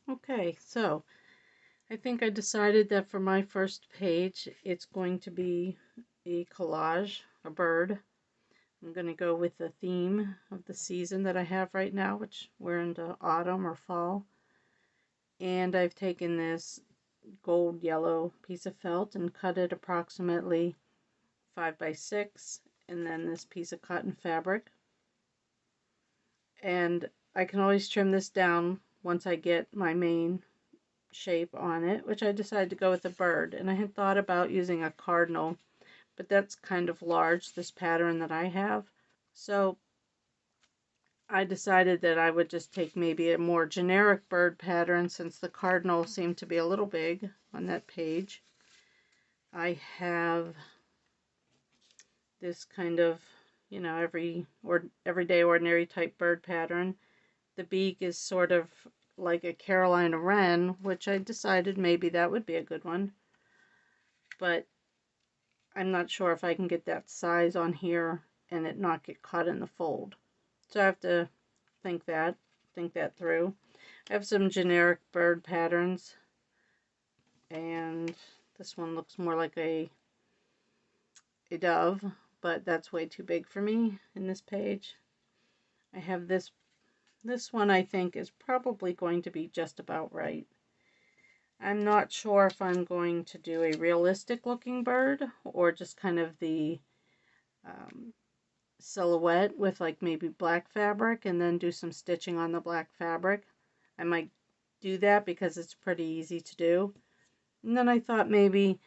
Okay, so I think I decided that for my first page, it's going to be a collage, a bird. I'm going to go with the theme of the season that I have right now, which we're into autumn or fall. And I've taken this gold yellow piece of felt and cut it approximately 5 by 6, and then this piece of cotton fabric. And I can always trim this down once I get my main shape on it, which I decided to go with a bird. And I had thought about using a cardinal, but that's kind of large, this pattern that I have. So I decided that I would just take maybe a more generic bird pattern, since the cardinal seemed to be a little big on that page. I have this kind of, everyday ordinary type bird pattern. The beak is sort of like a Carolina wren, which I decided maybe that would be a good one. But I'm not sure if I can get that size on here and it not get caught in the fold. So I have to think that through. I have some generic bird patterns, and this one looks more like a dove, but that's way too big for me in this page. I have this one I think is probably going to be just about right. I'm not sure if I'm going to do a realistic looking bird or just kind of the silhouette with like maybe black fabric and then do some stitching on the black fabric. I might do that because it's pretty easy to do. And then I thought maybe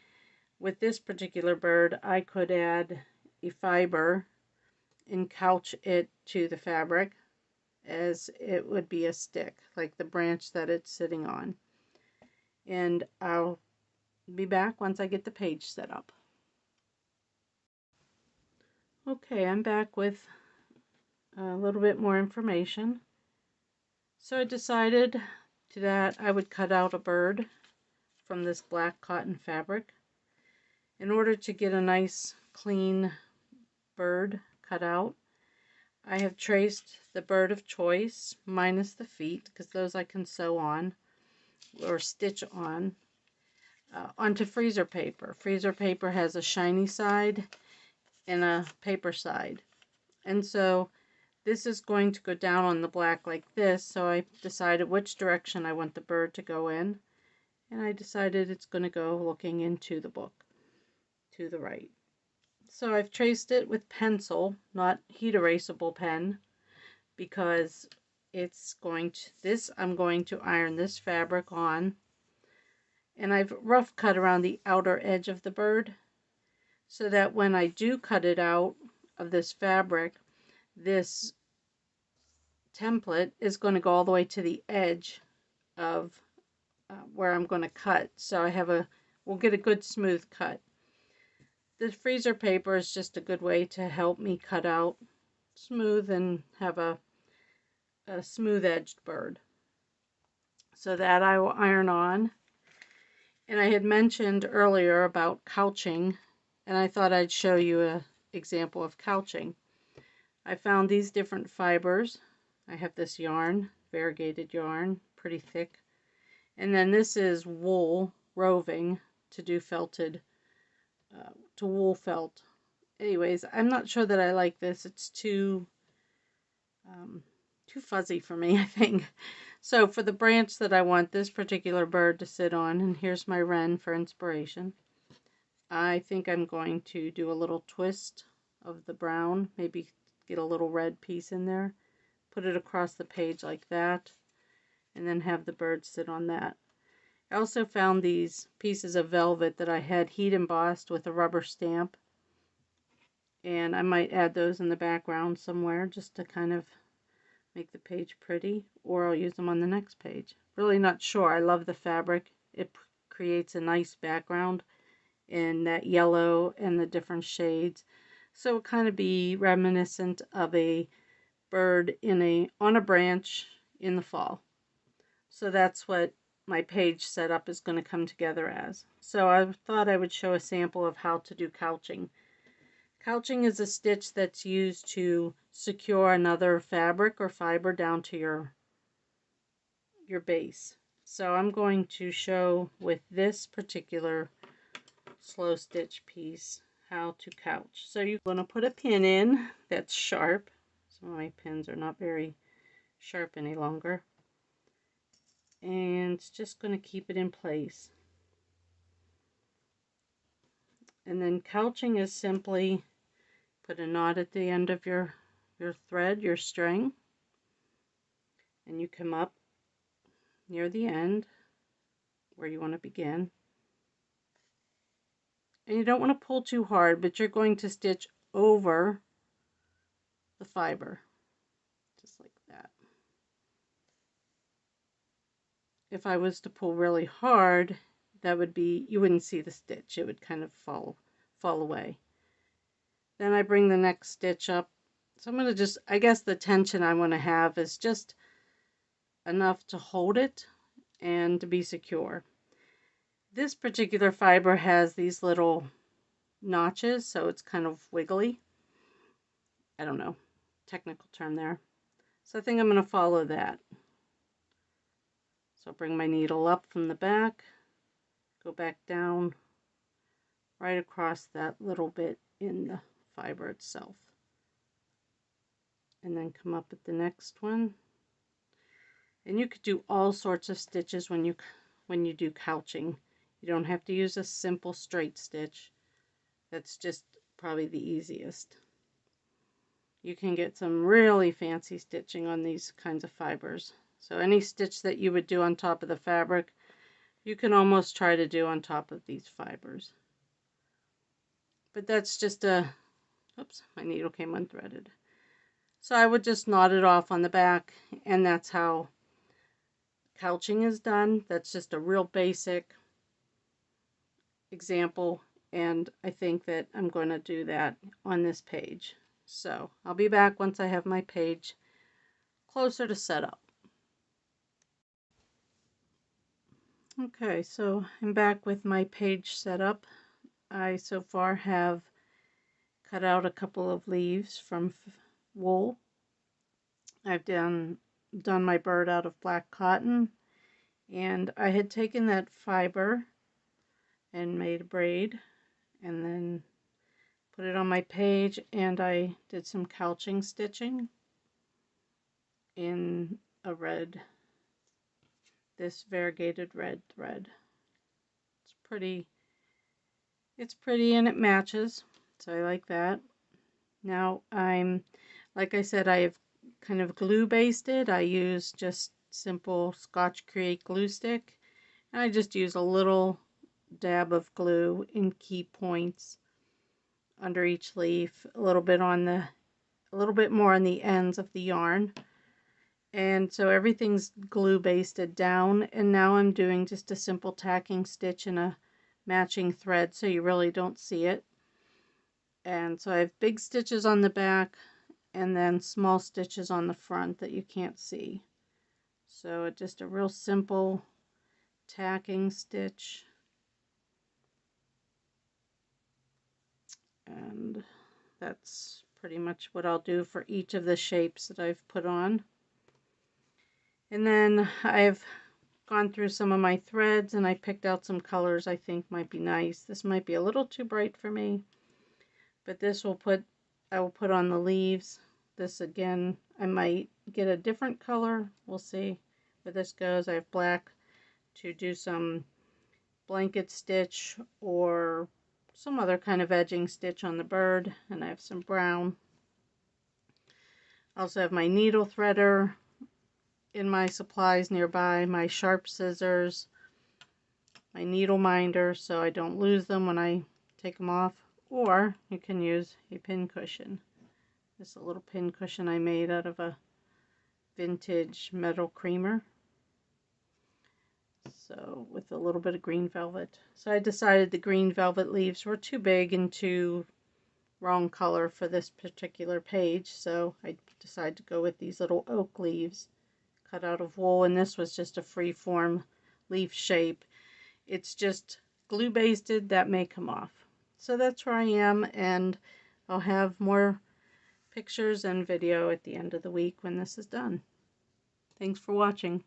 with this particular bird I could add a fiber and couch it to the fabric as it would be a stick, like the branch that it's sitting on. And I'll be back once I get the page set up. Okay, I'm back with a little bit more information. So I decided that I would cut out a bird from this black cotton fabric. In order to get a nice clean bird cut out, I have traced the bird of choice minus the feet, because those I can sew on or stitch on, onto freezer paper. Freezer paper has a shiny side and a paper side. And so this is going to go down on the black like this, so I decided which direction I want the bird to go in. And I decided it's going to go looking into the book, to the right. So I've traced it with pencil, not heat erasable pen, because it's going to, I'm going to iron this fabric on. And I've rough cut around the outer edge of the bird, so that when I do cut it out of this fabric, this template is going to go all the way to the edge of where I'm going to cut. So we'll get a good smooth cut. The freezer paper is just a good way to help me cut out smooth and have a smooth edged bird. So that I will iron on. And I had mentioned earlier about couching, and I thought I'd show you an example of couching. I found these different fibers. I have this yarn, variegated yarn, pretty thick. And then this is wool roving to do felted, to wool felt. Anyways, I'm not sure that I like this. It's too fuzzy for me, I think. So for the branch that I want this particular bird to sit on, and here's my wren for inspiration, I think I'm going to do a little twist of the brown, maybe get a little red piece in there, put it across the page like that, and then have the bird sit on that. I also found these pieces of velvet that I had heat embossed with a rubber stamp, and I might add those in the background somewhere just to kind of make the page pretty, or I'll use them on the next page. Really not sure. I love the fabric. It creates a nice background in that yellow and the different shades. So it'll kind of be reminiscent of a bird on a branch in the fall. So that's what my page setup is going to come together as. So I thought I would show a sample of how to do couching. Couching is a stitch that's used to secure another fabric or fiber down to your base. So I'm going to show with this particular slow stitch piece how to couch. So you're going to put a pin in that's sharp. Some of my pins are not very sharp any longer. And it's just going to keep it in place. And then couching is simply put a knot at the end of your thread, your string, and you come up near the end where you want to begin. And you don't want to pull too hard, but you're going to stitch over the fiber, just like that. If I was to pull really hard, that would be, you wouldn't see the stitch. It would kind of fall away. Then I bring the next stitch up. So I'm going to just, I guess the tension I want to have is just enough to hold it and to be secure. This particular fiber has these little notches, so it's kind of wiggly. I don't know, technical term there. So I think I'm going to follow that. So I'll bring my needle up from the back, go back down right across that little bit in the fiber itself, and then come up at the next one. And you could do all sorts of stitches when you do couching. You don't have to use a simple straight stitch. That's just probably the easiest. You can get some really fancy stitching on these kinds of fibers. So any stitch that you would do on top of the fabric, you can almost try to do on top of these fibers. But that's just a, oops, my needle came unthreaded. So I would just knot it off on the back, and that's how couching is done. That's just a real basic example, and I think that I'm going to do that on this page. So I'll be back once I have my page closer to set up. Okay, so I'm back with my page set up. I so far have cut out a couple of leaves from wool. I've done my bird out of black cotton, and I had taken that fiber and made a braid and then put it on my page, and I did some couching stitching in a red, this variegated red thread. It's pretty and it matches, so I like that. Now like I said, I have kind of glue basted. I use just simple Scotch Create glue stick, and I just use a little dab of glue in key points under each leaf, a little bit more on the ends of the yarn. And so everything's glue basted down, and now I'm doing just a simple tacking stitch in a matching thread, so you really don't see it. And so I have big stitches on the back and then small stitches on the front that you can't see. So just a real simple tacking stitch. And that's pretty much what I'll do for each of the shapes that I've put on. And then I've gone through some of my threads and I picked out some colors I think might be nice. This might be a little too bright for me, but this I will put on the leaves. This again, I might get a different color. We'll see where this goes. I have black to do some blanket stitch or some other kind of edging stitch on the bird, and I have some brown. I also have my needle threader in my supplies nearby, my sharp scissors, my needle minder so I don't lose them when I take them off, or you can use a pin cushion. This is a little pin cushion I made out of a vintage metal creamer, so with a little bit of green velvet. So I decided the green velvet leaves were too big and too wrong color for this particular page, so I decided to go with these little oak leaves cut out of wool, and this was just a free form leaf shape. It's just glue basted, that may come off. So that's where I am, and I'll have more pictures and video at the end of the week when this is done. Thanks for watching.